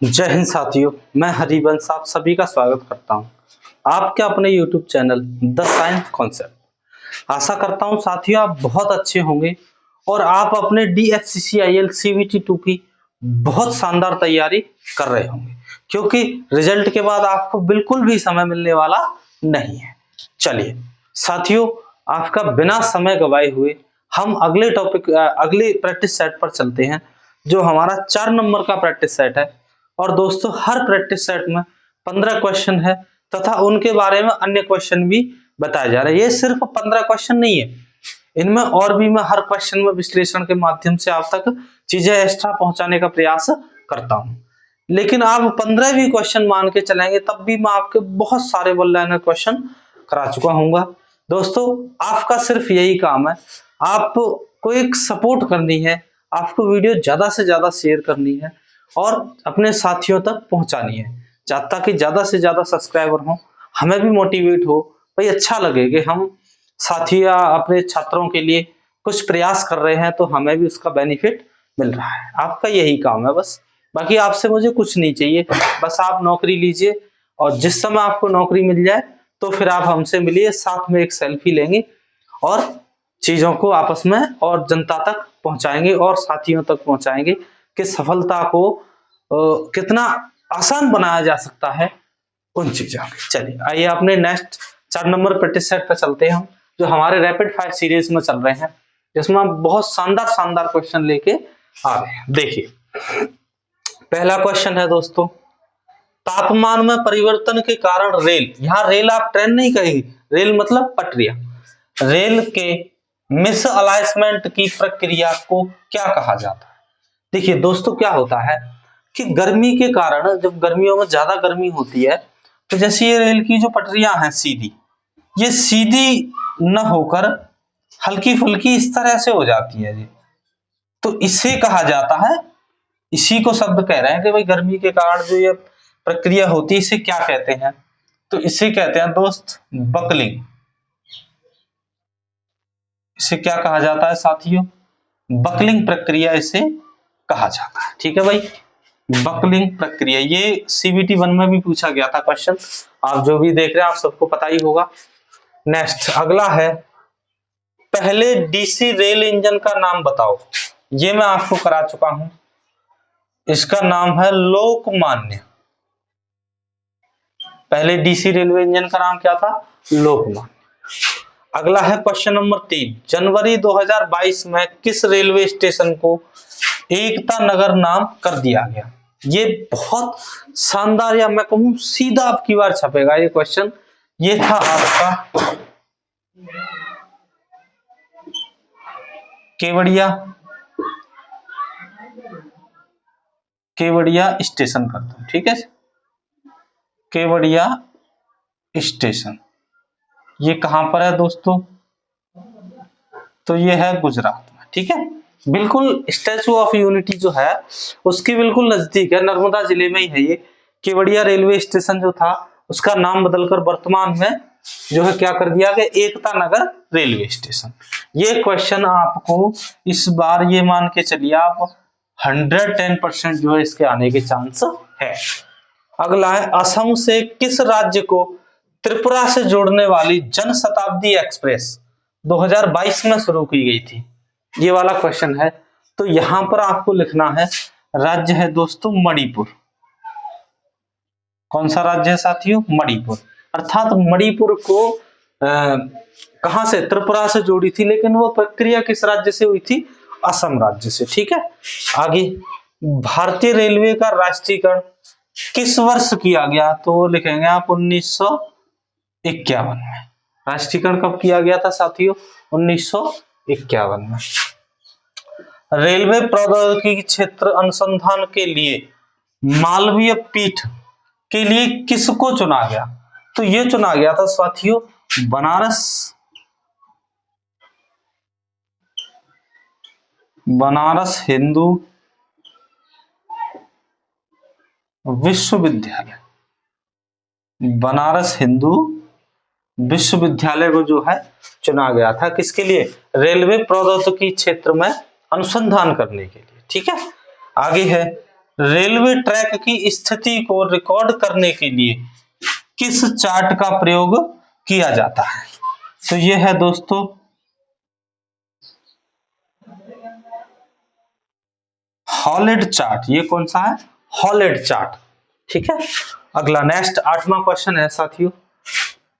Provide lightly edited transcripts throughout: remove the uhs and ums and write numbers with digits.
जय हिंद साथियों, मैं हरिवंश आप सभी का स्वागत करता हूं आपके अपने YouTube channel the science concept. आशा करता हूं साथियों आप बहुत अच्छे होंगे और आप अपने DFCCIL CVT 2 की बहुत शानदार तैयारी कर रहे होंगे, क्योंकि रिजल्ट के बाद आपको बिल्कुल भी समय मिलने वाला नहीं है। चलिए साथियों, आपका बिना समय गवाए हुए हम अगले प्रैक्टिस सेट पर चलते हैं, जो हमारा 4 नंबर का प्रैक्टिस सेट है। और दोस्तों, हर प्रैक्टिस सेट में 15 क्वेश्चन है तथा उनके बारे में अन्य क्वेश्चन भी बताए जा रहे हैं। ये सिर्फ 15 क्वेश्चन नहीं है, इनमें और भी मैं हर क्वेश्चन में विश्लेषण के माध्यम से आप तक चीजें एक्स्ट्रा पहुंचाने का प्रयास करता हूं। लेकिन आप 15 भी क्वेश्चन मान के चलेंगे तब भी मैं आपके बहुत सारे वन लाइनर क्वेश्चन करा चुका हूँ। दोस्तों, आपका सिर्फ यही काम है, आपको एक सपोर्ट करनी है, आपको वीडियो ज्यादा से ज्यादा शेयर करनी है और अपने साथियों तक पहुंचानी है, ताकि ज्यादा से ज्यादा सब्सक्राइबर हो, हमें भी मोटिवेट हो, भाई अच्छा लगे कि हम साथी या अपने छात्रों के लिए कुछ प्रयास कर रहे हैं तो हमें भी उसका बेनिफिट मिल रहा है। आपका यही काम है बस, बाकी आपसे मुझे कुछ नहीं चाहिए। बस आप नौकरी लीजिए और जिस समय आपको नौकरी मिल जाए तो फिर आप हमसे मिलिए, साथ में एक सेल्फी लेंगे और चीजों को आपस में और जनता तक पहुंचाएंगे और साथियों तक पहुंचाएंगे कि सफलता को कितना आसान बनाया जा सकता है उन चीजों के। चलिए आइए अपने नेक्स्ट 4 नंबर प्रैक्टिस सेट पर चलते हैं, हम जो हमारे रैपिड फायर सीरीज में चल रहे हैं, जिसमें हम बहुत शानदार क्वेश्चन लेके आ रहे हैं। देखिए पहला क्वेश्चन है दोस्तों, तापमान में परिवर्तन के कारण रेल, यहाँ रेल आप ट्रेन नहीं कहेंगे, रेल मतलब पटरियां, रेल के मिस अलाइनमेंट की प्रक्रिया को क्या कहा जाता है। देखिए दोस्तों, क्या होता है कि गर्मी के कारण, जब गर्मियों में ज्यादा गर्मी होती है तो जैसे ये रेल की जो पटरियां हैं सीधी, ये सीधी न होकर हल्की फुल्की इस तरह से हो जाती है जी, तो इसे कहा जाता है, इसी को शब्द कह रहे हैं कि भाई गर्मी के कारण जो ये प्रक्रिया होती है इसे क्या कहते हैं, तो इसे कहते हैं दोस्त बकलिंग। इसे क्या कहा जाता है साथियों, बकलिंग प्रक्रिया इसे कहा जाता है। ठीक है भाई, बकलिंग प्रक्रिया, ये CVT 1 में भी पूछा गया था क्वेश्चन, आप जो भी देख रहे हैं आप सबको पता ही होगा। नेक्स्ट अगला है, पहले DC रेल इंजन का नाम बताओ। ये मैं आपको करा चुका हूं, इसका नाम है लोकमान्य। पहले DC रेलवे इंजन का नाम क्या था, लोकमान्य। अगला है क्वेश्चन नंबर 3, जनवरी 2022 में किस रेलवे स्टेशन को एकता नगर नाम कर दिया गया। ये बहुत शानदार, या मैं कहूं सीधा आपकी बार छपेगा ये क्वेश्चन। ये था आपका केवड़िया स्टेशन कर दो। ठीक है, केवड़िया स्टेशन ये कहां पर है दोस्तों, तो ये है गुजरात में। ठीक है, बिल्कुल स्टैचू ऑफ यूनिटी जो है उसके बिल्कुल नजदीक है, नर्मदा जिले में ही है ये। केवड़िया रेलवे स्टेशन जो था उसका नाम बदलकर वर्तमान में जो है क्या कर दिया गया, एकता नगर रेलवे स्टेशन। ये क्वेश्चन आपको इस बार ये मान के चलिए आप 110% जो है इसके आने के चांस है। अगला है, असम से किस राज्य को त्रिपुरा से जोड़ने वाली जन शताब्दी एक्सप्रेस 2022 में शुरू की गई थी। ये वाला क्वेश्चन है, तो यहां पर आपको लिखना है, राज्य है दोस्तों मणिपुर। कौन सा राज्य है साथियों, मणिपुर। अर्थात मणिपुर को कहां से, त्रिपुरा से जोड़ी थी, लेकिन वो प्रक्रिया किस राज्य से हुई थी, असम राज्य से। ठीक है, आगे, भारतीय रेलवे का राष्ट्रीयकरण किस वर्ष किया गया, तो लिखेंगे आप 1951 में। राष्ट्रीयकरण कब किया गया था साथियों, 1951 में। रेलवे प्रौद्योगिकी क्षेत्र अनुसंधान के लिए मालवीय पीठ के लिए किसको चुना गया, तो ये चुना गया था साथियों बनारस हिंदू विश्वविद्यालय। बनारस हिंदू विश्वविद्यालय को जो है चुना गया था, किसके लिए, रेलवे प्रौद्योगिकी क्षेत्र में अनुसंधान करने के लिए। ठीक है, आगे है, रेलवे ट्रैक की स्थिति को रिकॉर्ड करने के लिए किस चार्ट का प्रयोग किया जाता है? तो ये है दोस्तों हॉलिड चार्ट। ये कौन सा है? हॉलिड चार्ट। ठीक है। अगला नेक्स्ट 8वां क्वेश्चन है साथियों,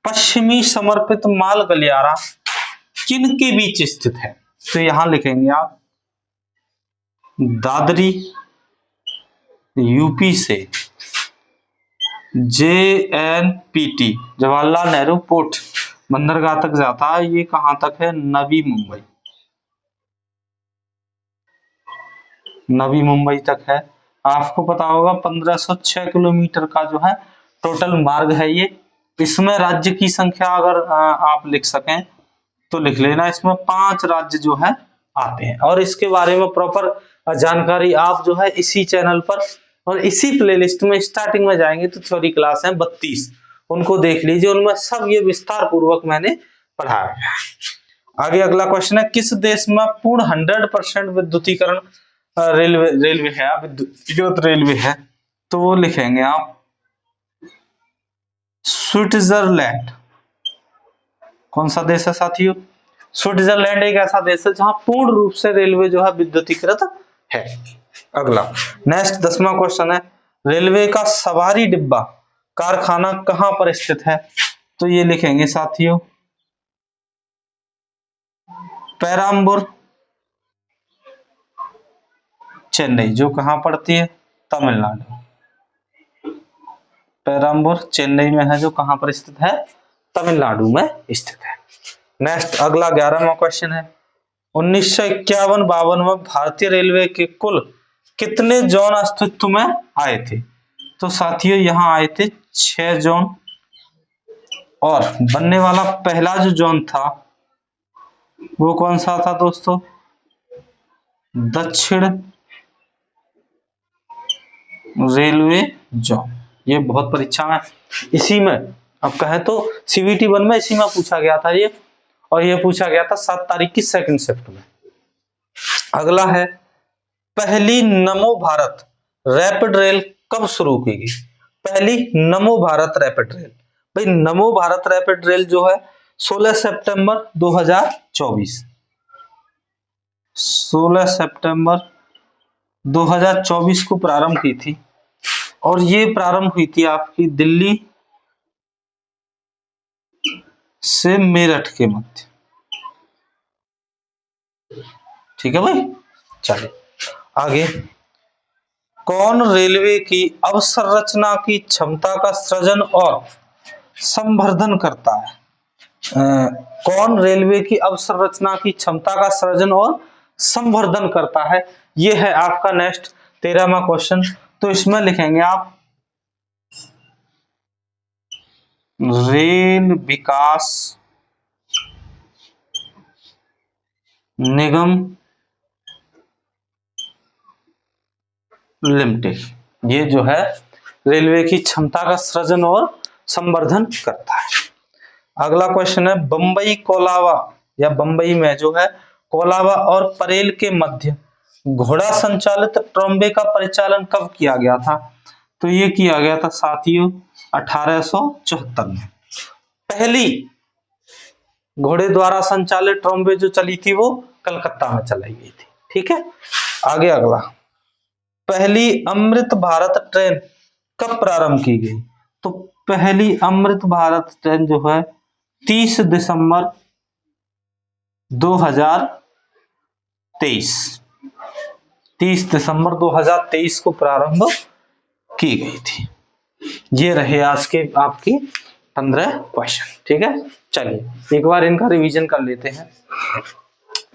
पश्चिमी समर्पित माल गलियारा किन के बीच स्थित है? तो यहां लिखेंगे आप दादरी यूपी से JNPT जवाहरलाल नेहरू पोर्ट बंदरगाह तक जाता है। ये कहां तक है? नवी मुंबई। नवी मुंबई तक है। आपको पता होगा 1506 किलोमीटर का जो है टोटल मार्ग है ये। इसमें राज्य की संख्या अगर आप लिख सकें तो लिख लेना, इसमें 5 राज्य जो है आते हैं। और इसके बारे में प्रॉपर जानकारी आप जो है इसी चैनल पर और इसी प्लेलिस्ट में स्टार्टिंग में जाएंगे तो थ्योरी क्लास है 32, उनको देख लीजिए, उनमें सब ये विस्तार पूर्वक मैंने पढ़ाया है। आगे अगला क्वेश्चन है, किस देश में पूर्ण 100% विद्युतीकरण रेलवे है, विद्युतीकृत रेलवे है? तो वो लिखेंगे आप स्विट्जरलैंड। कौन सा देश है साथियों? स्विट्जरलैंड एक ऐसा देश है जहां पूर्ण रूप से रेलवे जो है विद्युतीकृत है। अगला नेक्स्ट 10वां क्वेश्चन है, रेलवे का सवारी डिब्बा कारखाना कहां पर स्थित है? तो ये लिखेंगे साथियों पेराम्बूर चेन्नई, जो कहां पड़ती है? तमिलनाडु। पेराम्बूर चेन्नई में है, जो कहां पर स्थित है? तमिलनाडु में स्थित है। नेक्स्ट अगला 11वां क्वेश्चन है, 1951-52 में भारतीय रेलवे के कुल कितने जोन अस्तित्व में आए थे? तो साथियों यहां आए थे 6 जोन, और बनने वाला पहला जो जोन था वो कौन सा था दोस्तों? दक्षिण रेलवे जोन। ये बहुत परीक्षा में इसी में अब कहें तो CVT 1 में इसी में पूछा गया था ये, और ये पूछा गया था 7 तारीख की सेकंड शिफ्ट में। अगला है, पहली नमो भारत रैपिड रेल कब शुरू की गई? पहली नमो भारत रैपिड रेल, भाई नमो भारत रैपिड रेल जो है 16 सितंबर 2024, 16 सितंबर 2024 को प्रारंभ की थी, और ये प्रारंभ हुई थी आपकी दिल्ली से मेरठ के मध्य। ठीक है भाई, चलिए आगे। कौन रेलवे की अवसंरचना की क्षमता का सृजन और संवर्धन करता है? कौन रेलवे की अवसंरचना की क्षमता का सृजन और संवर्धन करता है? ये है आपका नेक्स्ट 13वां क्वेश्चन। तो इसमें लिखेंगे आप रेल विकास निगम लिमिटेड, ये जो है रेलवे की क्षमता का सृजन और संवर्धन करता है। अगला क्वेश्चन है, बंबई कोलाबा या बंबई में जो है कोलाबा और परेल के मध्य घोड़ा संचालित ट्रॉम्बे का परिचालन कब किया गया था? तो ये किया गया था साथियों 1874 में। पहली घोड़े द्वारा संचालित ट्रॉम्बे जो चली थी वो कलकत्ता में चलाई गई थी। ठीक है, आगे अगला, पहली अमृत भारत ट्रेन कब प्रारंभ की गई? तो पहली अमृत भारत ट्रेन जो है 30 दिसंबर 2023, 30 दिसंबर 2023 को प्रारंभ की गई थी। ये रहे आज के आपकी 15 क्वेश्चन। ठीक है, चलिए एक बार इनका रिवीजन कर लेते हैं।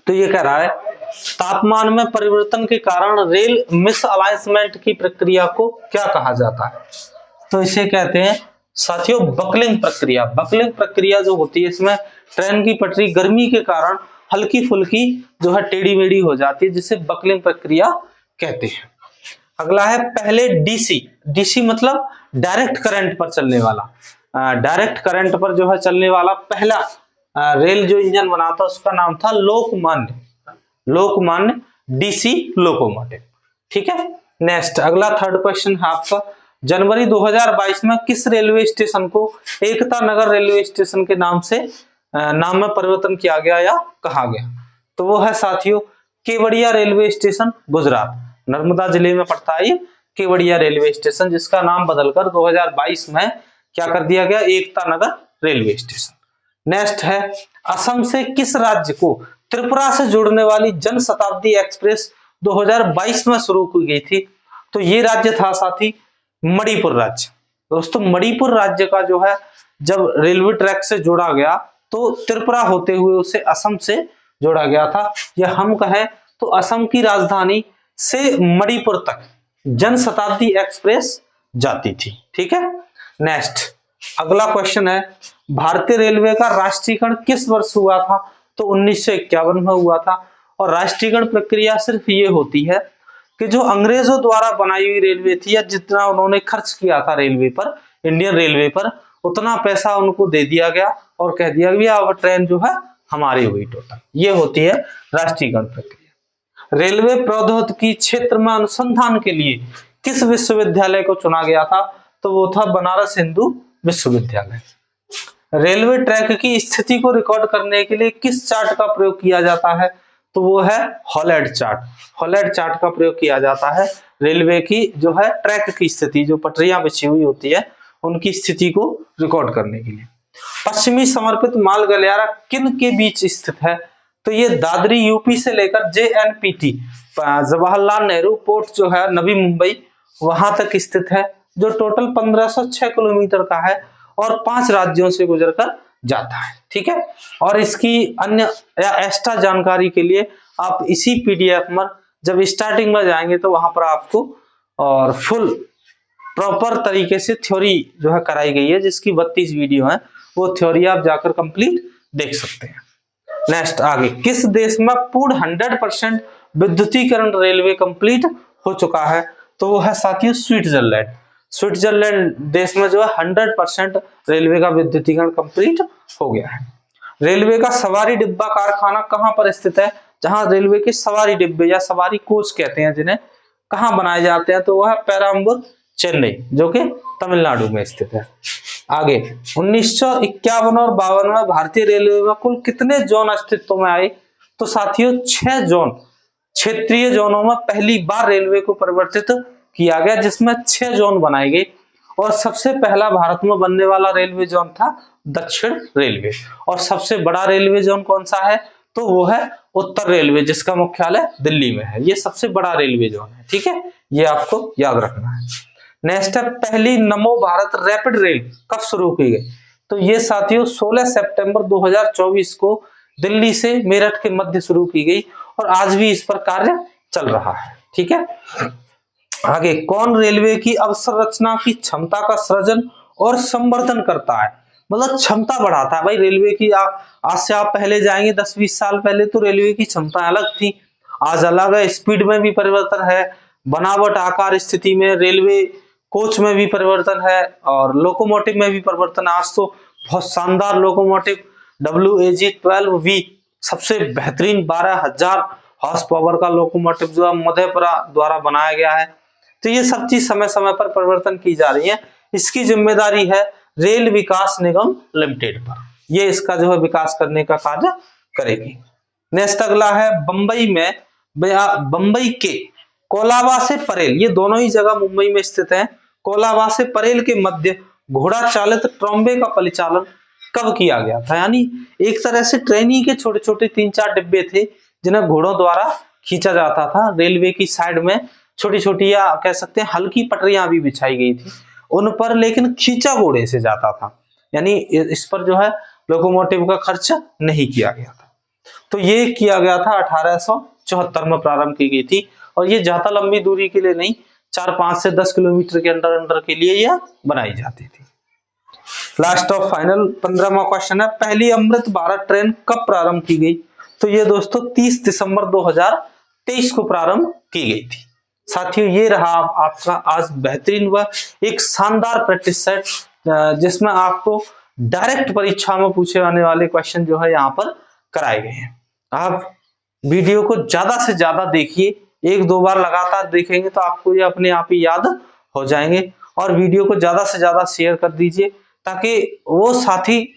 तो ये कह रहा है, तापमान में परिवर्तन के कारण रेल मिस अलाइनमेंट की प्रक्रिया को क्या कहा जाता है? तो इसे कहते हैं साथियों बकलिंग प्रक्रिया। बकलिंग प्रक्रिया जो होती है, इसमें ट्रेन की पटरी गर्मी के कारण हल्की फुल्की जो है टेढ़ी मेढ़ी हो जाती है, जिसे बकलिंग प्रक्रिया कहते हैं। अगला है, पहले डीसी मतलब डायरेक्ट करंट पर चलने वाला, डायरेक्ट करंट पर जो है चलने वाला पहला रेल जो इंजन बना था उसका नाम था लोकमान्य डीसी लोकोमोटिव। ठीक है, नेक्स्ट अगला थर्ड क्वेश्चन है आपका, जनवरी 2022 में किस रेलवे स्टेशन को एकता नगर रेलवे स्टेशन के नाम में परिवर्तन किया गया या कहा गया? तो वो है साथियों केवड़िया रेलवे स्टेशन, गुजरात, नर्मदा जिले में पड़ता है ये केवड़िया रेलवे स्टेशन, जिसका नाम बदलकर 2022 में क्या कर दिया गया, Ekta Nagar railway station. Next है असम से किस राज्य को त्रिपुरा से जोड़ने वाली जन शताब्दी एक्सप्रेस 2022 में शुरू की गई थी? तो ये राज्य था साथी मणिपुर राज्य। दोस्तों मणिपुर राज्य का जो है जब रेलवे ट्रैक से जोड़ा गया तो त्रिपुरा होते हुए उसे असम से जोड़ा गया था, या हम कहें तो असम की राजधानी से मणिपुर तक जन शताब्दी एक्सप्रेस जाती थी। ठीक है। नेक्स्ट अगला क्वेश्चन है, भारतीय रेलवे का राष्ट्रीयकरण किस वर्ष हुआ था? तो 1951 में हुआ था। और राष्ट्रीयकरण प्रक्रिया सिर्फ ये होती है कि जो अंग्रेजों द्वारा बनाई हुई रेलवे थी, या जितना उन्होंने खर्च किया था रेलवे पर, इंडियन रेलवे पर, उतना पैसा उनको दे दिया गया और कह दिया गया अब ट्रेन जो है हमारी हुई टोटल। ये होती है राष्ट्रीयकरण प्रक्रिया। रेलवे प्रौद्योगिकी क्षेत्र में अनुसंधान के लिए किस विश्वविद्यालय को चुना गया था? तो वो था बनारस हिंदू विश्वविद्यालय। रेलवे ट्रैक की स्थिति को रिकॉर्ड करने के लिए किस चार्ट का प्रयोग किया जाता है? तो वो है हॉलैंड चार्ट। हॉलैंड चार्ट का प्रयोग किया जाता है रेलवे की जो है ट्रैक की स्थिति, जो पटरियां बिछी हुई होती है उनकी स्थिति को रिकॉर्ड करने के लिए। पश्चिमी समर्पित माल गलियारा किन के बीच स्थित है? तो ये दादरी यूपी से लेकर JNPT जवाहरलाल नेहरू पोर्ट जो है नवी मुंबई वहां तक स्थित है, जो टोटल 1506 किलोमीटर का है और 5 राज्यों से गुजरकर जाता है। ठीक है। और इसकी अन्य या एक्स्ट्रा जानकारी के लिए आप इसी PDF में जब स्टार्टिंग में जाएंगे तो वहां पर आपको और फुल प्रॉपर तरीके से थ्योरी जो है कराई गई है, जिसकी 32 वीडियो है, वो थ्योरी आप जाकर कंप्लीट देख सकते हैं। नेक्स्ट आगे, किस देश में पूर्ण 100% विद्युतीकरण रेलवे कंप्लीट हो चुका है? तो वो है साथियों स्विट्जरलैंड। स्विट्जरलैंड देश में जो है 100% रेलवे का विद्युतीकरण कंप्लीट हो गया है। रेलवे का सवारी डिब्बा कारखाना कहां पर स्थित है? जहां रेलवे के सवारी डिब्बे या सवारी कोच कहते हैं जिन्हें, कहां बनाए जाते हैं? तो वह पेराम्बूर चेन्नई, जो कि तमिलनाडु में स्थित है। आगे 1951 और 52 में भारतीय रेलवे में कुल कितने जोन अस्तित्व में आए? तो साथियों 6 जोन, क्षेत्रीय जोनों में पहली बार रेलवे को परिवर्तित किया गया, जिसमें 6 जोन बनाए गए। और सबसे पहला भारत में बनने वाला रेलवे जोन था दक्षिण रेलवे। और सबसे बड़ा रेलवे जोन कौन सा है? तो वो है उत्तर रेलवे, जिसका मुख्यालय दिल्ली में है। ये सबसे बड़ा रेलवे जोन है। ठीक है, ये आपको याद रखना है। नेक्स्ट है, पहली नमो भारत रैपिड रेल कब शुरू की गई? तो ये साथियों 16 सितंबर 2024 को दिल्ली से मेरठ के मध्य शुरू की गई और आज भी इस पर कार्य चल रहा है। ठीक है। आगे, कौन रेलवे की अवसंरचना की क्षमता का सृजन और संवर्धन करता है? मतलब क्षमता बढ़ाता है। भाई रेलवे की आज से आप पहले जाएंगे 10-20 साल पहले तो रेलवे की क्षमता अलग थी, आज अलग है। स्पीड में भी परिवर्तन है, बनावट आकार स्थिति में, रेलवे कोच में भी परिवर्तन है और लोकोमोटिव में भी परिवर्तन है। आज तो बहुत शानदार लोकोमोटिव WAG-12V सबसे बेहतरीन 12,000 हॉर्स पावर का लोकोमोटिव जो है मधेपुरा द्वारा बनाया गया है। तो ये सब चीज समय समय पर परिवर्तन की जा रही है। इसकी जिम्मेदारी है रेल विकास निगम लिमिटेड पर, ये इसका जो है विकास करने का कार्य करेगी। नेक्स्ट अगला है, बंबई के कोलाबा से परेल, ये दोनों ही जगह मुंबई में स्थित है। कोलाबा से परेल के मध्य घोड़ा चालित ट्रॉम्बे का परिचालन कब किया गया था? यानी एक तरह से ट्रेन ही के छोटे छोटे 3-4 डिब्बे थे जिन्हें घोड़ों द्वारा खींचा जाता था। रेलवे की साइड में छोटी छोटी या कह सकते हैं हल्की पटरियां भी बिछाई गई थी उन पर, लेकिन खींचा घोड़े से जाता था, यानी इस पर जो है लोकोमोटिव का खर्च नहीं किया गया था। तो ये किया गया था 1874 में प्रारंभ की गई थी और ये ज्यादा लंबी दूरी के लिए नहीं, 4-5 से 10 किलोमीटर के अंदर के लिए यह बनाई जाती थी। लास्ट ऑफ फाइनल 15वां क्वेश्चन है, पहली अमृत भारत ट्रेन कब प्रारंभ की गई? तो ये दोस्तों 30 दिसंबर 2023 को प्रारंभ की गई थी। साथियों ये रहा आपका आज बेहतरीन व एक शानदार प्रैक्टिस सेट, जिसमें आपको डायरेक्ट परीक्षा में पूछे जाने वाले क्वेश्चन जो है यहाँ पर कराए गए हैं। आप वीडियो को ज्यादा से ज्यादा देखिए, एक दो बार लगातार देखेंगे तो आपको ये अपने आप ही याद हो जाएंगे। और वीडियो को ज्यादा से ज्यादा शेयर कर दीजिए ताकि वो साथी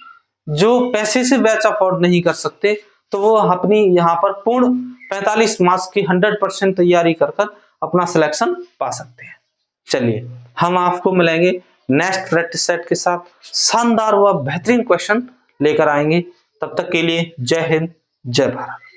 जो पैसे से बैच अफोर्ड नहीं कर सकते तो वो अपनी यहाँ पर पूर्ण 45 मार्क्स की 100% तैयारी कर अपना सिलेक्शन पा सकते हैं। चलिए हम आपको मिलेंगे नेक्स्ट प्रैक्टिस सेट के साथ, शानदार व बेहतरीन क्वेश्चन लेकर आएंगे। तब तक के लिए जय हिंद, जय भारत।